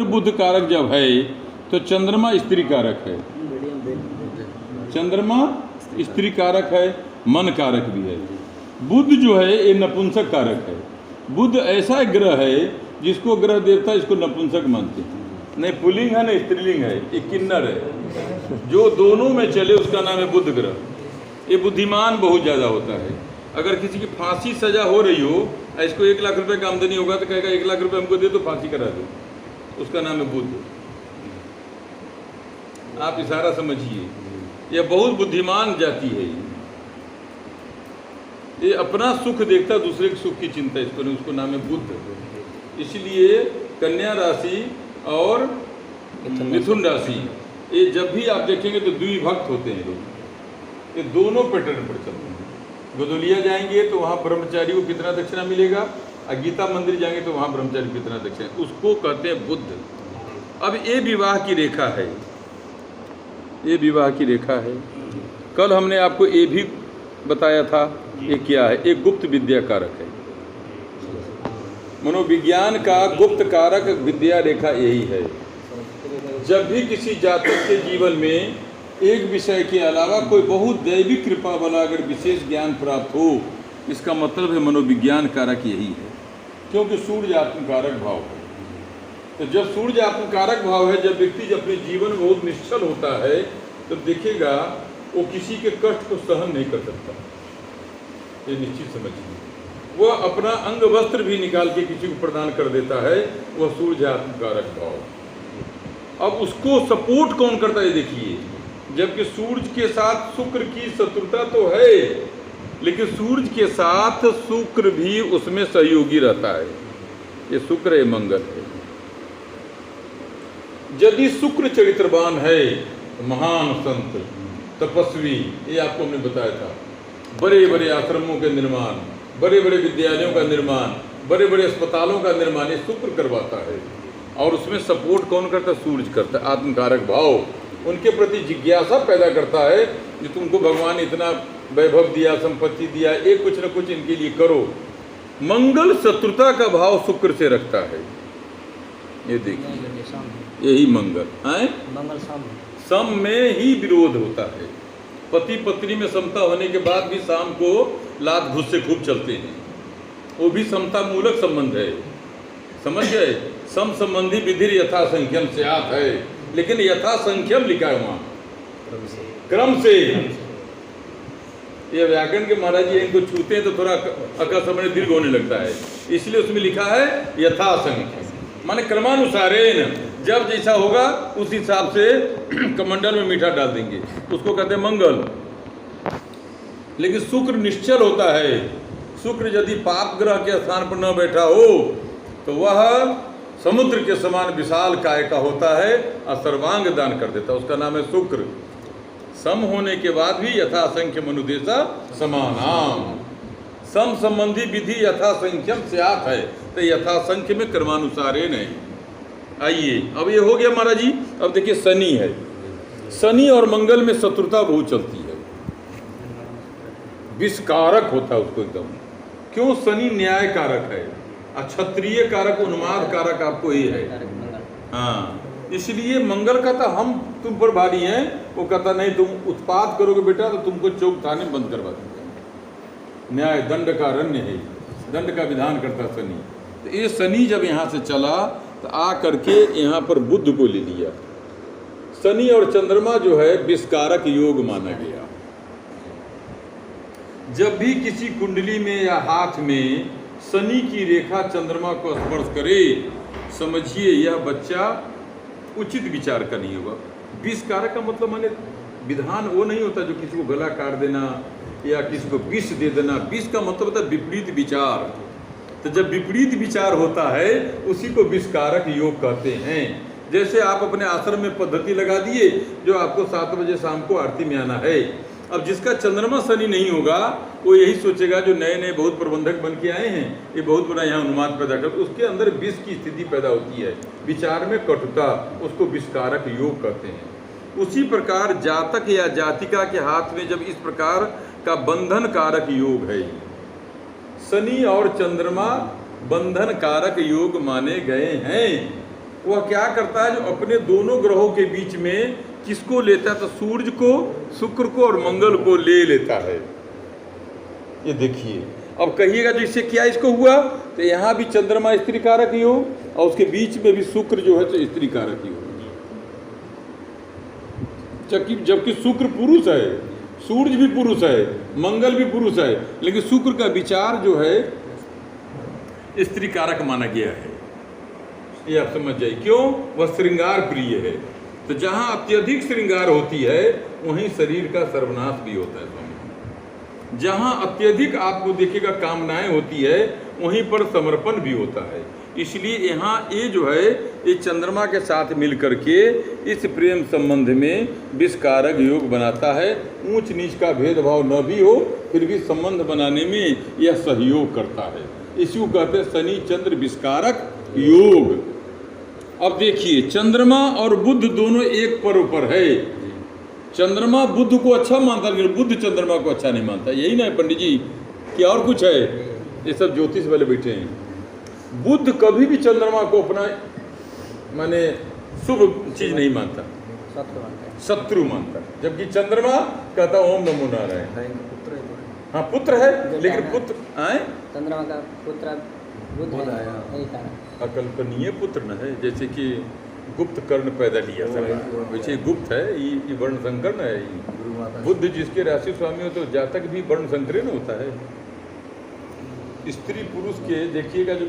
बुध कारक जब है तो चंद्रमा स्त्री कारक है, चंद्रमा स्त्री कारक है, मन कारक भी है। बुध जो है ये नपुंसक कारक है। बुध ऐसा ग्रह है जिसको ग्रह देवता इसको नपुंसक मानते हैं, नहीं पुल्लिंग है न स्त्रीलिंग है, ये किन्नर है। जो दोनों में चले उसका नाम है बुध ग्रह। ये बुद्धिमान बहुत ज़्यादा होता है। अगर किसी की फांसी सजा हो रही हो, इसको 1 लाख रुपए का आमदनी होगा तो कहेगा 1 लाख रुपए हमको दे तो फांसी करा दो, उसका नाम है बुध। आप इशारा समझिए, यह बहुत बुद्धिमान जाति है। ये अपना सुख देखता, दूसरे के सुख की चिंता इसको नहीं, उसको नाम है बुध। इसलिए कन्या राशि और मिथुन राशि ये जब भी आप देखेंगे तो द्विभक्त होते हैं लोग, ये दोनों पैटर्न पर चलते हैं। गोदुलिया जाएंगे तो वहाँ ब्रह्मचारी को कितना दक्षिणा मिलेगा, और गीता मंदिर जाएंगे तो वहाँ ब्रह्मचारी को कितना दक्षिणा, उसको कहते हैं बुद्ध। अब ये विवाह की रेखा है, ये विवाह की रेखा है। कल हमने आपको ये भी बताया था, ये क्या है, एक गुप्त विद्या कारक है। मनोविज्ञान का गुप्त कारक विद्या रेखा यही है। जब भी किसी जातक के जीवन में एक विषय के अलावा कोई बहुत दैविक कृपा वाला अगर विशेष ज्ञान प्राप्त हो, इसका मतलब है मनोविज्ञान कारक यही है, क्योंकि सूर्य आत्मकारक भाव है। तो जब सूर्य आत्मकारक भाव है, जब व्यक्ति अपने जीवन में बहुत निश्चल होता है तो देखेगा वो किसी के कष्ट को सहन नहीं कर सकता, ये निश्चित समझिए। वह अपना अंग वस्त्र भी निकाल के किसी को प्रदान कर देता है, वह सूर्य आत्मकारक भाव। अब उसको सपोर्ट कौन करता है देखिए, जबकि सूर्य के साथ शुक्र की शत्रुता तो है, लेकिन सूर्य के साथ शुक्र भी उसमें सहयोगी रहता है। ये शुक्र है, मंगल है। यदि शुक्र चरित्रवान है, महान संत तपस्वी, ये आपको हमने बताया था, बड़े बड़े आश्रमों के निर्माण, बड़े बड़े विद्यालयों का निर्माण, बड़े बड़े अस्पतालों का निर्माण ये शुक्र करवाता है। और उसमें सपोर्ट कौन करता है, सूर्य करता है। आत्मकारक भाव उनके प्रति जिज्ञासा पैदा करता है कि तुमको भगवान इतना वैभव दिया, संपत्ति दिया, एक कुछ न कुछ इनके लिए करो। मंगल शत्रुता का भाव शुक्र से रखता है, ये देखिए, यही मंगल है। मंगल सम में ही विरोध होता है। पति पत्नी में समता होने के बाद भी शाम को लात घुस से खूब चलते हैं, वो भी समता मूलक संबंध है, समझ गए। सम संबंधी विधि यथा संख्यम से आत है, लेकिन यथा संख्यम लिखा है वहाँ क्रम से। ये व्याकरण के महाराज जी इनको छूते हैं तो थोड़ा अका समय दीर्घ होने लगता है, इसलिए उसमें लिखा है यथा संख्यम, माने क्रमानुसारेण, जब जैसा होगा उस हिसाब से कमंडल में मीठा डाल देंगे, उसको कहते हैं मंगल। लेकिन शुक्र निश्चल होता है। शुक्र यदि पाप ग्रह के स्थान पर न बैठा हो तो वह समुद्र के समान विशाल काय का होता है और सर्वांग दान कर देता है, उसका नाम है शुक्र। सम होने के बाद भी यथा संख्य मनुदेशा समानाम, सम संबंधी विधि यथा संख्यम से आत है, तो यथा संख्य में क्रमानुसार नहीं। आइए अब ये हो गया महाराज जी। अब देखिए शनि है, शनि और मंगल में शत्रुता बहुत चलती है, विषकारक होता है उसको एकदम। क्यों, शनि न्याय कारक है, क्षत्रिय कारक, उन्माद कारक आपको ये है। हाँ, इसलिए मंगल कहता हम तुम पर भारी हैं, वो कहता नहीं तुम उत्पाद करोगे बेटा तो तुमको चौक थाने बंद करवा देंगे। न्याय दंड का रण्य है, दंड का विधान करता शनि। तो ये शनि जब यहाँ से चला तो आ करके यहाँ पर बुध को ले लिया। शनि और चंद्रमा जो है विषकारक योग माना गया। जब भी किसी कुंडली में या हाथ में शनि की रेखा चंद्रमा को स्पर्श करे, समझिए यह बच्चा उचित विचार का नहीं होगा। विषकारक का मतलब माने विधान वो नहीं होता जो किसी को गला काट देना या किसी को विष दे देना। विष का मतलब होता है विपरीत विचार। तो जब विपरीत विचार होता है उसी को विषकारक योग कहते हैं। जैसे आप अपने आश्रम में पद्धति लगा दिए जो आपको 7 बजे शाम को आरती में आना है। अब जिसका चंद्रमा शनि नहीं होगा वो यही सोचेगा जो नए नए बहुत प्रबंधक बन के आए हैं, ये बहुत बड़ा यहाँ उन्माद पैदा कर, उसके अंदर विष की स्थिति पैदा होती है, विचार में कटुता, उसको विषकारक योग कहते हैं। उसी प्रकार जातक या जातिका के हाथ में जब इस प्रकार का बंधन कारक योग है, शनि और चंद्रमा बंधन कारक योग माने गए हैं। वह क्या करता है, जो अपने दोनों ग्रहों के बीच में किसको लेता है, तो सूर्य को, शुक्र को और मंगल को ले लेता है। ये देखिए, अब कहिएगा जो इससे क्या इसको हुआ, तो यहाँ भी चंद्रमा स्त्री कारक योग और उसके बीच में भी शुक्र जो है तो स्त्री कारक योग, जबकि शुक्र पुरुष है, सूर्य भी पुरुष है, मंगल भी पुरुष है, लेकिन शुक्र का विचार जो है स्त्री कारक माना गया है। ये आप समझ जाइए, क्यों, वह श्रृंगार प्रिय है। तो जहाँ अत्यधिक श्रृंगार होती है वहीं शरीर का सर्वनाश भी होता है स्वामी। जहाँ अत्यधिक आपको देखिएगा कामनाएं होती है वहीं पर समर्पण भी होता है। इसलिए यहाँ ये जो है ये चंद्रमा के साथ मिल करके इस प्रेम संबंध में विषकारक योग बनाता है। ऊंच नीच का भेदभाव न भी हो फिर भी संबंध बनाने में यह सहयोग करता है। इसी को कहते हैं शनि चंद्र विषकारक योग। अब देखिए, चंद्रमा और बुध दोनों एक पर्व पर है। चंद्रमा बुध को अच्छा मानता है लेकिन बुध चंद्रमा को अच्छा नहीं मानता। यही ना है पंडित जी, कि और कुछ है? ये सब ज्योतिष वाले बैठे हैं। बुध कभी भी चंद्रमा को अपना माने शुभ चीज नहीं मानता, शत्रु मानता, जबकि चंद्रमा कहता ओम नमो नारायण। हाँ पुत्र है, लेकिन पुत्र आए चंद्रमा का पुत्र बुध है, अकल्पनीय पुत्र न है। जैसे कि गुप्त कर्ण पैदा लिया सब, वैसे गुप्त है, ये वर्ण संकर न है। बुद्ध जिसके राशि स्वामी हो तो जातक भी वर्ण संकरण होता है। स्त्री पुरुष के देखिएगा जो